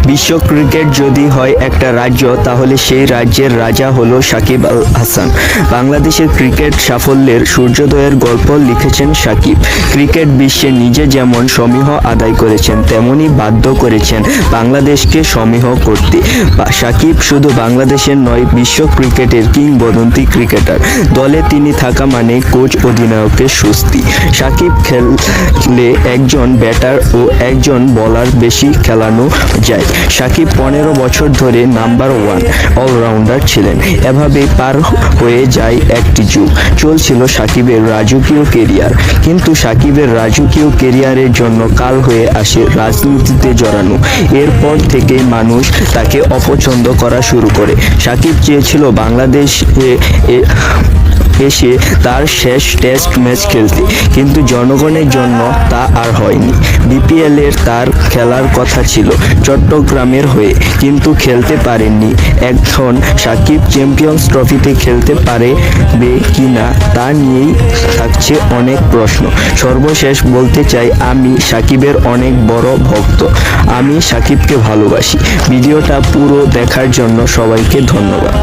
বিশ্ব ক্রিকেট যদি হয় একটা রাজ্য, তাহলে সেই রাজ্যের রাজা হলো সাকিব আল হাসান। বাংলাদেশের ক্রিকেট সাফল্যের সূর্যোদয়ের গল্প লিখেছেন সাকিব। ক্রিকেট বিশ্বে নিজে যেমন সমীহ আদায় করেছেন, তেমনি বাধ্য করেছেন বাংলাদেশকে সমীহ করতে। সাকিব শুধু বাংলাদেশের নয়, বিশ্ব ক্রিকেটের কিংবদন্তি ক্রিকেটার। দলে তিনি থাকা মানে কোচ অধিনায়কের স্বস্তি। সাকিব খেললে একজন ব্যাটার ও একজন বোলার বেশি খেলানো যায়। সাকিব 15 বছর ধরে নাম্বার 1 অলরাউন্ডার ছিলেন। এভাবেই পার হয়ে যায় একটি যুগ। চলছিল সাকিবের রাজকীয় কেরিয়ার, কিন্তু সাকিবের রাজকীয় কেরিয়ারের জন্য কাল হয়ে আসে রাজনীতিতে জড়ানো। এরপর থেকেই মানুষ তাকে অপছন্দ করা শুরু করে। সাকিব চেয়েছিল বাংলাদেশে এসে তার শেষ টেস্ট ম্যাচ খেলতে, কিন্তু জনগণের জন্য তা আর হয়নি। বিপিএলের তার খেলার কথা ছিল চট্টগ্রামের হয়ে, কিন্তু খেলতে পারেননি। এখন সাকিব চ্যাম্পিয়ন্স ট্রফিতে খেলতে পারবে কিনা তা নিয়েই থাকছে অনেক প্রশ্ন। সর্বশেষ বলতে চাই, আমি সাকিবের অনেক বড় ভক্ত। আমি সাকিবকে ভালোবাসি। ভিডিওটা পুরো দেখার জন্য সবাইকে ধন্যবাদ।